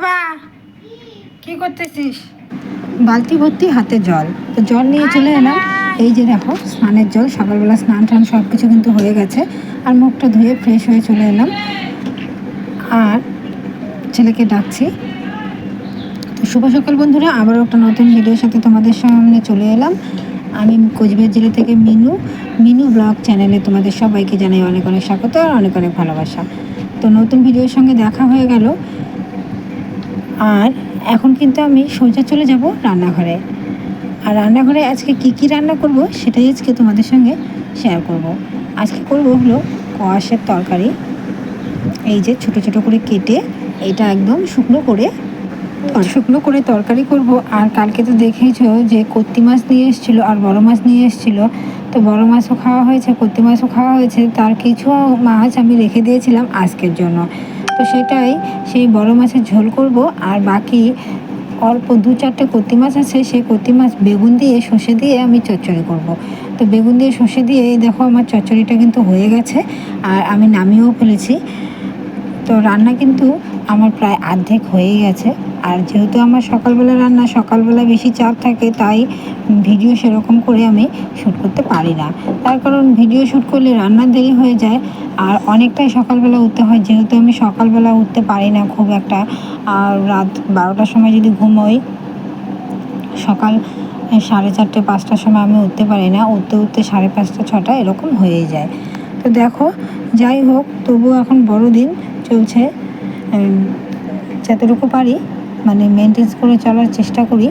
বাবা কি করতেছিস? বালতি ভর্তি হাতে জল, তো জল নিয়ে চলে এলাম। এই যে দেখো স্নানের জল, সকালবেলা স্নান টান সব কিছু কিন্তু হয়ে গেছে। আর মুখটা ধুয়ে ফ্রেশ হয়ে চলে এলাম আর ছেলেকে ডাকছি। তো শুভ সকাল বন্ধুরা, আবারও একটা নতুন ভিডিওর সাথে তোমাদের সামনে চলে এলাম। আমি কোচবিহার জেলা থেকে মিনু ব্লগ চ্যানেলে তোমাদের সবাইকে জানাই অনেক অনেক স্বাগত আর অনেক অনেক ভালোবাসা। তো নতুন ভিডিওর সঙ্গে দেখা হয়ে গেল, আর এখন কিন্তু আমি সোজা চলে যাব রান্নাঘরে। আর রান্নাঘরে আজকে কি রান্না করব সেটাই আজকে তোমাদের সঙ্গে শেয়ার করব। আজকে করব হলো কোয়াশের তরকারি। এই যে ছোট ছোট করে কেটে এটা একদম শুকনো করে তরকারি করব। আর কালকে তো দেখেইছো যে কত্তি মাছ নিয়ে এসেছিলো আর বড় মাছ নিয়ে এসেছিলো। তো বড় মাছও খাওয়া হয়েছে, কত্তি মাছও খাওয়া হয়েছে, তার কিছু মাছ আমি রেখে দিয়েছিলাম আজকের জন্য। তো সেই বড় মাছের ঝোল করব। আর বাকি অল্প 2-4টে কত্তি মাছ আছে, সেই কত্তি মাছ বেগুন দিয়ে সর্ষে দিয়ে আমি চচ্চড়ি করব। তো বেগুন দিয়ে সর্ষে দিয়ে এই দেখো আমার চচ্চড়িটা কিন্তু হয়ে গেছে আর আমি নামিয়েও ফেলেছি। তো রান্না কিন্তু আমার প্রায় অর্ধেক হয়েই গেছে। আর যেহেতু আমার সকালবেলা রান্না, সকালবেলা বেশি চাপ থাকে, তাই ভিডিও সেরকম করে আমি শ্যুট করতে পারি না। তার কারণ ভিডিও শ্যুট করলে রান্নার দেরি হয়ে যায় আর অনেকটাই সকালবেলা উঠতে হয়। যেহেতু আমি সকালবেলা উঠতে পারি না খুব একটা, আর রাত 12টার সময় যদি ঘুমোই, সকাল 4:30-5টার সময় আমি উঠতে পারি না। উঠতে 5:30-6টা এরকম হয়ে যায়। তো দেখো, যাই হোক, তবুও এখন বড়দিন চলছে, যতটুকু পারি মানে মেনটেন্স করে চলার চেষ্টা করি।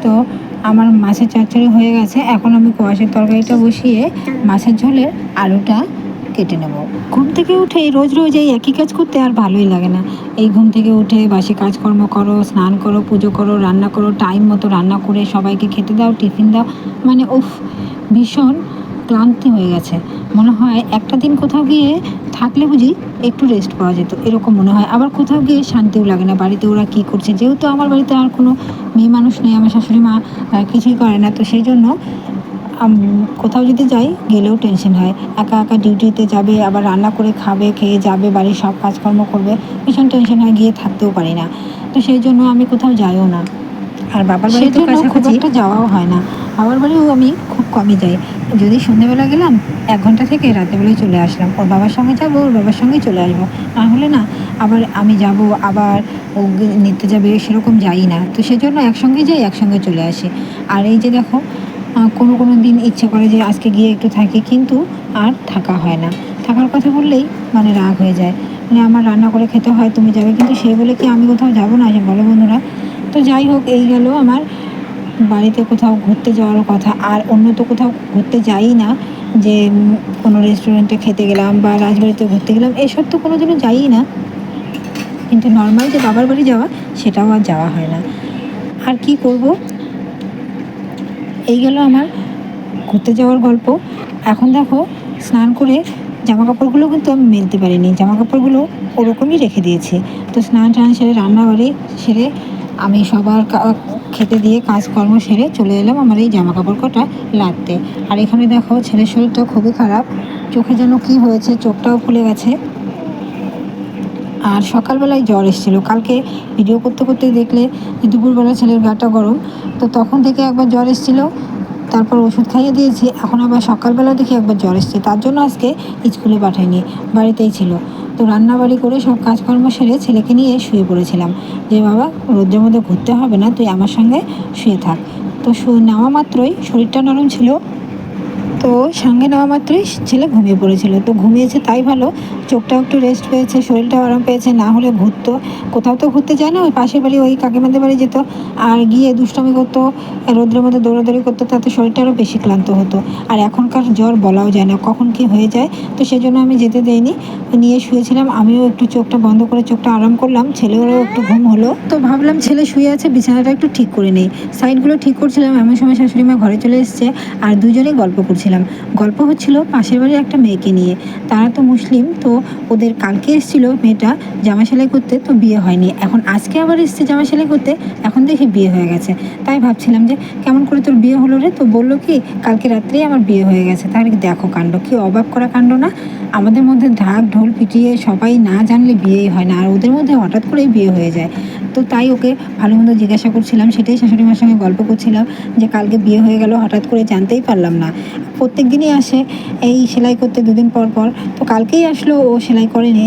তো আমার মাছের চচ্চড়ি হয়ে গেছে, এখন আমি কোয়াশের তরকারিটা বসিয়ে মাছের ঝোলের আলুটা কেটে নেব। ঘুম থেকে উঠে রোজ রোজ এই একই কাজ করতে আর ভালোই লাগে না। এই ঘুম থেকে উঠে বাসি কাজকর্ম করো, স্নান করো, পুজো করো, রান্না করো, টাইম মতো রান্না করে সবাইকে খেতে দাও, টিফিন দাও, মানে ভীষণ ক্লান্তি হয়ে গেছে। মনে হয় একটা দিন কোথাও গিয়ে থাকলে বুঝি একটু রেস্ট পাওয়া যেত, এরকম মনে হয়। আবার কোথাও গিয়ে শান্তিও লাগে না, বাড়িতে ওরা কী করছে। যেহেতু আমার বাড়িতে আর কোনো মেয়ে মানুষ নেই, আমার শাশুড়ি মা কিছুই করে না, তো সেই জন্য কোথাও যদি যাই গেলেও টেনশন হয়। একা একা ডিউটিতে যাবে, আবার রান্না করে খাবে, খেয়ে যাবে, বাড়ির সব কাজকর্ম করবে, ভীষণ টেনশন হয়, গিয়ে থাকতেও পারি না। তো সেই জন্য আমি কোথাও যাইও না। আর বাবার বাড়ি তো কাছাকাছি একটা যাওয়াও হয় না। বাবার বাড়িও আমি খুব কমই যাই। যদি সন্ধ্যেবেলা গেলাম 1 ঘন্টা থেকে রাতেবেলায় চলে আসলাম, ওর বাবার সঙ্গে যাবো, ওর বাবার সঙ্গেই চলে আসবো। না হলে না, আবার আমি যাব, আবার ও নিতে যাবে, সেরকম যাই না। তো সেজন্য একসঙ্গে যাই, একসঙ্গে চলে আসি। আর এই যে দেখো, কোনো দিন ইচ্ছে করে যে আজকে গিয়ে একটু থাকি, কিন্তু আর থাকা হয় না। থাকার কথা বললেই মানে রাগ হয়ে যায়, মানে আমার রান্না করে খেতে হয়, তুমি যাবে, কিন্তু সে বলে কি আমি কোথাও যাবো না, বলো বন্ধুরা। তো যাই হোক, এই গেল আমার বাড়িতে কোথাও ঘুরতে যাওয়ার কথা। আর অন্য তো কোথাও ঘুরতে যাই না, যে কোনো রেস্টুরেন্টে খেতে গেলাম বা রাজবাড়িতে ঘুরতে গেলাম, এসব তো কোনো দিনও যাই না। কিন্তু নর্মাল যে বাবার বাড়ি যাওয়া, সেটাও আর যাওয়া হয় না। আর কি করব, এই গেল আমার ঘুরতে যাওয়ার গল্প। এখন দেখো, স্নান করে জামা কাপড়গুলো কিন্তু আমি মেলতে পারিনি, জামা কাপড়গুলো ওরকমই রেখে দিয়েছি। তো স্নান টান সেরে, রান্নাবাড়ি সেরে, আমি সবার খেতে দিয়ে কাজকর্ম সেরে চলে এলাম আমার এই জামা কাপড় কটা লাদতে। আর এখানে দেখো, ছেলের শরীরটা খুবই খারাপ, চোখে যেন কি হয়েছে, চোখটাও ফুলে গেছে। আর সকালবেলায় জ্বর এসেছিলো। কালকে ভিডিও করতে করতে দেখলে দুপুরবেলা ছেলের গাটা গরম, তো তখন থেকে একবার জ্বর এসেছিলো, তারপর ওষুধ খাইয়ে দিয়েছি। এখন আবার সকালবেলা দেখি একবার জ্বর এসছে, তার জন্য আজকে স্কুলে পাঠাইনি, বাড়িতেই ছিল। তো রান্নাবাড়ি করে সব কাজকর্ম সেরে ছেলেকে নিয়ে শুয়ে পড়েছিলাম, যে বাবা রোদের মধ্যে ঘুরতে হবে না, তুই আমার সঙ্গে শুয়ে থাক। তো নেওয়া মাত্রই শরীরটা নরম ছিল, তো সঙ্গে নেওয়া মাত্রই ছেলে ঘুমিয়ে পড়েছিল। তো ঘুমিয়েছে তাই ভালো, চোখটাও একটু রেস্ট পেয়েছে, শরীরটাও আরাম পেয়েছে। না হলে কোথাও তো ঘুরতে যায় না, ওই পাশের বাড়ি ওই কাকিমাদের বাড়ি যেত, আর গিয়ে দুষ্টামি করতো, রোদ্রের মধ্যে দৌড়াদৌড়ি করতো, তাতে শরীরটা আরও বেশি ক্লান্ত হতো। আর এখনকার জ্বর বলাও যায় না কখন কি হয়ে যায়, তো সেজন্য আমি যেতে দেইনি, নিয়ে শুয়েছিলাম। আমিও একটু চোখটা বন্ধ করে চোখটা আরাম করলাম, ছেলেরও একটু ঘুম হলো। তো ভাবলাম ছেলে শুয়ে আছে, বিছানাটা একটু ঠিক করে নেই, সাইডগুলো ঠিক করছিলাম, এমন সময় শাশুড়ি মা ঘরে চলে এসছে। আর দুজনেই গল্প করছিলাম। গল্প হচ্ছিল পাশের বাড়ির একটা মেয়েকে নিয়ে। তারা তো মুসলিম, তো ওদের কালকে এসেছিলো মেয়েটা জামা সেলাই করতে, তো বিয়ে হয়নি। এখন আজকে আবার এসছে জামা সেলাই করতে, এখন দেখি বিয়ে হয়ে গেছে। তাই ভাবছিলাম যে কেমন করে তোর বিয়ে হলো রে? তো বললো কি কালকে রাত্রেই আমার বিয়ে হয়ে গেছে। তাহলে দেখো কাণ্ড, কি অবাক করা কাণ্ড না? আমাদের মধ্যে ঢাক ঢোল পিটিয়ে সবাই না জানলে বিয়েই হয় না, আর ওদের মধ্যে হঠাৎ করেই বিয়ে হয়ে যায়। তো তাই ওকে ভালো মন্দ জিজ্ঞাসা করছিলাম, সেটাই শাশুড়ি মার সঙ্গে গল্প করছিলাম যে কালকে বিয়ে হয়ে গেল হঠাৎ করে, জানতেই পারলাম না। প্রত্যেক দিনই আসে এই সেলাই করতে দুদিন পর পর, তো কালকেই আসলো, ও সেলাই করেনি,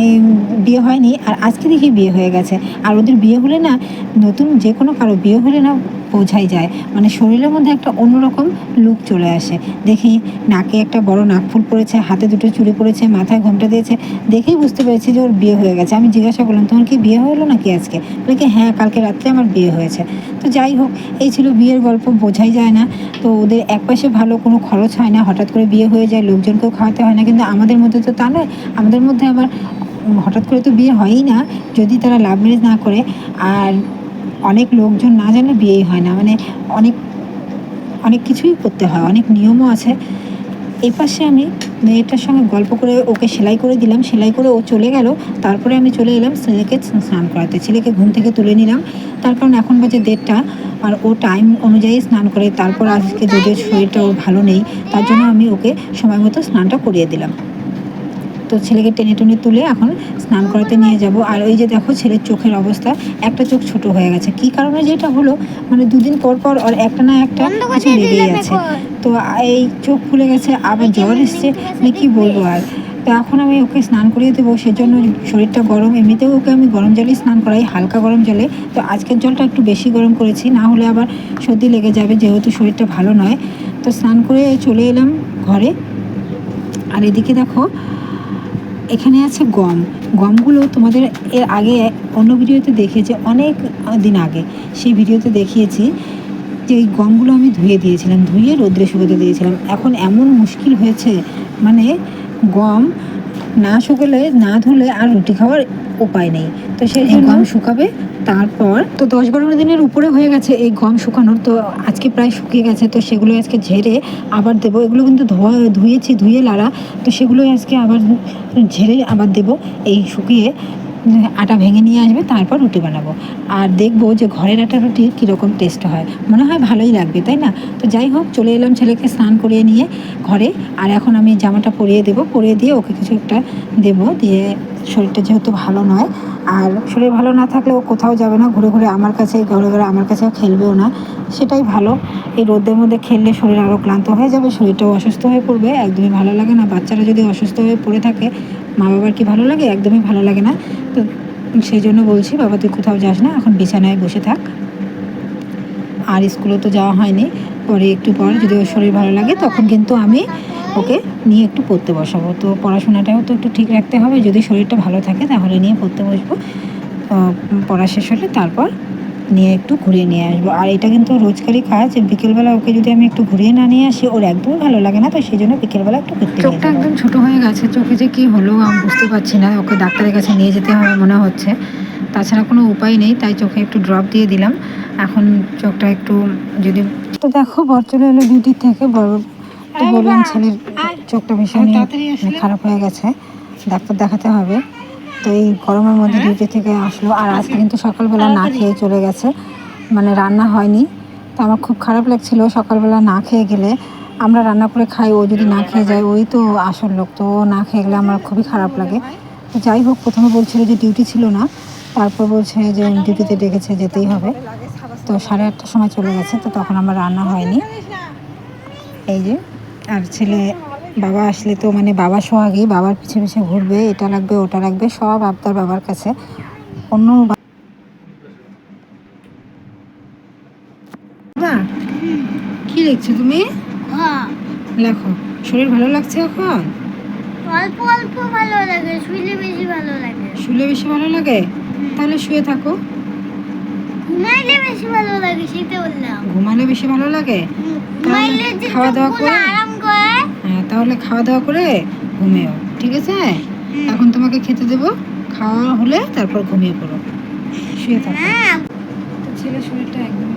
বিয়ে হয়নি, আর আজকে দেখি বিয়ে হয়ে গেছে। আর ওদের বিয়ে হলে না, নতুন যে কোনো কারো বিয়ে হলে না বোঝাই যায়, মানে শরীরের মধ্যে একটা অন্যরকম লুক চলে আসে। দেখি নাকে একটা বড় নাকফুল পড়েছে, হাতে দুটো চুড়ি পড়েছে, মাথায় ঘোমটা দিয়েছে, দেখেই বুঝতে পেরেছি যে ওর বিয়ে হয়ে গেছে। আমি জিজ্ঞাসা করলাম, তোমার কি বিয়ে হলো নাকি আজকে? বলে কি হ্যাঁ, কালকে রাত্রে আমার বিয়ে হয়েছে। তো যাই হোক, এই ছিল বিয়ের গল্প, বোঝাই যায় না। তো ওদের একপাশে ভালো, কোনো খরচ হয় না, হঠাৎ করে বিয়ে হয়ে যায়, লোকজনকেও খাওয়াতে হয় না। কিন্তু আমাদের মধ্যে তো তা নয়, আমাদের মধ্যে আবার হঠাৎ করে তো বিয়ে হয়ই না, যদি তারা লাভ ম্যারেজ না করে। আর অনেক লোকজন না জানলে বিয়েই হয় না, মানে অনেক অনেক কিছুই করতে হয়, অনেক নিয়মও আছে। এই পাশে আমি মেয়েটার সঙ্গে গল্প করে ওকে সেলাই করে দিলাম, সেলাই করে ও চলে গেল। তারপরে আমি চলে এলাম ছেলেকে স্নান করাতে, ছেলেকে ঘুম থেকে তুলে নিলাম, তার কারণ এখন বাজে 1:30, আর ও টাইম অনুযায়ী স্নান করে। তারপর আজকে যদিও শরীরটা ওর ভালো নেই, তার জন্য আমি ওকে সময় মতো স্নানটা করিয়ে দিলাম। তো ছেলেকে টেনে টেনে তুলে এখন স্নান করাতে নিয়ে যাব। আর ওই যে দেখো ছেলের চোখের অবস্থা, একটা চোখ ছোট হয়ে গেছে, কী কারণে যেটা হলো, মানে দুদিন পর পর ওর একটা না একটা কিছু লেগেই আছে। তো এই চোখ ফুলে গেছে, আবার জ্বর এসছে, মানে কী বলবো আর। তো এখন আমি ওকে স্নান করিয়ে দেবো, সেজন্য শরীরটা গরম, এমনিতেও ওকে আমি গরম জলেই স্নান করাই, হালকা গরম জলে। তো আজকের জলটা একটু বেশি গরম করেছি, না হলে আবার সর্দি লেগে যাবে, যেহেতু শরীরটা ভালো নয়। তো স্নান করে চলে এলাম ঘরে। আর এদিকে দেখো, এখানে আছে গম। গমগুলো তোমাদের এর আগে অন্য ভিডিওতে দেখিয়েছে, অনেক দিন আগে সেই ভিডিওতে দেখিয়েছি যে এই গমগুলো আমি ধুয়ে দিয়েছিলাম, ধুয়ে রোদ্রে শুকোতে দিয়েছিলাম। এখন এমন মুশকিল হয়েছে, মানে গম না শুকোলে, না ধুলে আর রুটি খাওয়ার উপায় নেই। তো সেই জন্য গম শুকাবে, তারপর তো 10-12 দিনের উপরে হয়ে গেছে এই গম শুকানোর। তো আজকে প্রায় শুকিয়ে গেছে, তো সেগুলো আজকে ঝেড়ে আবার দেবো। এগুলো কিন্তু ধুয়েছি, ধুয়ে লাড়া, তো সেগুলোই আজকে আবার ঝেড়ে আবার দেবো। এই শুকিয়ে আটা ভেঙে নিয়ে আসবে, তারপর রুটি বানাবো। আর দেখবো যে ঘরের আটা রুটির কীরকম টেস্ট হয়, মনে হয় ভালোই লাগবে, তাই না? তো যাই হোক, চলে এলাম ছেলেকে স্নান করিয়ে নিয়ে ঘরে। আর এখন আমি জামাটা পরিয়ে দেবো, পরিয়ে দিয়ে ওকে কিছু একটা দেবো, দিয়ে শরীরটা যেহেতু ভালো নয়, আর শরীর ভালো না থাকলে ও কোথাও যাবে না, ঘুরে ঘুরে আমার কাছে, ঘুরে ঘুরে আমার কাছেও খেলবেও না, সেটাই ভালো। এই রোদের মধ্যে খেললে শরীর আরও ক্লান্ত হয়ে যাবে, শরীরটাও অসুস্থ হয়ে পড়বে, একদমই ভালো লাগে না। বাচ্চারা যদি অসুস্থ হয়ে পড়ে থাকে, মা বাবার কি ভালো লাগে? একদমই ভালো লাগে না। তো সেই জন্য বলছি, বাবা তুই কোথাও যাস না, এখন বিছানায় বসে থাক। আর স্কুলে তো যাওয়া হয়নি, পরে একটু পর যদি ওর শরীর ভালো লাগে তখন কিন্তু আমি ওকে নিয়ে একটু পড়তে বসাবো। তো পড়াশোনাটাও তো একটু ঠিক রাখতে হবে, যদি শরীরটা ভালো থাকে তাহলে নিয়ে পড়তে বসবো। পড়া শেষ হলে তারপর নিয়ে একটু ঘুরিয়ে নিয়ে আসবো। আর এটা কিন্তু রোজকারই কাজ, বিকেলবেলা ওকে যদি আমি একটু ঘুরিয়ে না নিয়ে আসি, ওর একদমই ভালো লাগে না। তো সেই জন্য বিকেলবেলা একটু ঘুরতে নিয়ে যাবো। চোখটা একদম ছোটো হয়ে গেছে, চোখে যে কী হলো আমি বুঝতে পারছি না, ওকে ডাক্তারের কাছে নিয়ে যেতে হবে মনে হচ্ছে, তাছাড়া কোনো উপায় নেই। তাই চোখে একটু ড্রপ দিয়ে দিলাম, এখন চোখটা একটু যদি। তো দেখো, বর চলে এলো ডিউটির থেকে, বড় তো বললাম ছেলের চোখটা ভীষণ খারাপ হয়ে গেছে, ডাক্তার দেখাতে হবে। তো এই গরমের মধ্যে ডিউটি থেকে আসলো, আর আজকে কিন্তু সকালবেলা না খেয়ে চলে গেছে, মানে রান্না হয়নি। তো আমার খুব খারাপ লাগছিল, সকালবেলা না খেয়ে গেলে, আমরা রান্না করে খাই, ও যদি না খেয়ে যায়, ওই তো আসল লোক, তো ও না খেয়ে গেলে আমার খুবই খারাপ লাগে। তো যাই হোক, প্রথমে বলছিল যে ডিউটি ছিল না, তারপর বলছে যে ডিউটিতে ডেকেছে, যেতেই হবে। তো 8:30টার সময় চলে গেছে, তো তখন আমার রান্না হয়নি। এই যে, আর ছেলে বাবা আসলে তো মানে বাবা সোহাগী, বাবার পিছে পিছে ঘুরবে, এটা লাগবে ওটা লাগবে, সব আবদার বাবার কাছে। অন্য কি লিখছো তুমি? লেখো। শরীর ভালো লাগছে এখন? অল্প অল্প ভালো লাগে, শুলে বেশি ভালো লাগে। শুলে বেশি ভালো লাগে? তাহলে শুয়ে থাকো। ঘুমাইলে বেশি ভালো লাগে, সেটা বললাম। ঘুমালে বেশি ভালো লাগে? ঘুমাইলে যে খাওয়া দাওয়া করে আরাম করে। হ্যাঁ, তাহলে খাওয়া দাওয়া করে ঘুমিও, ঠিক আছে? এখন তোমাকে খেতে দেবো, খাওয়া হলে তারপর ঘুমিয়ে পড়ো, শুয়ে থাকো। ছেলের শরীরটা একদমই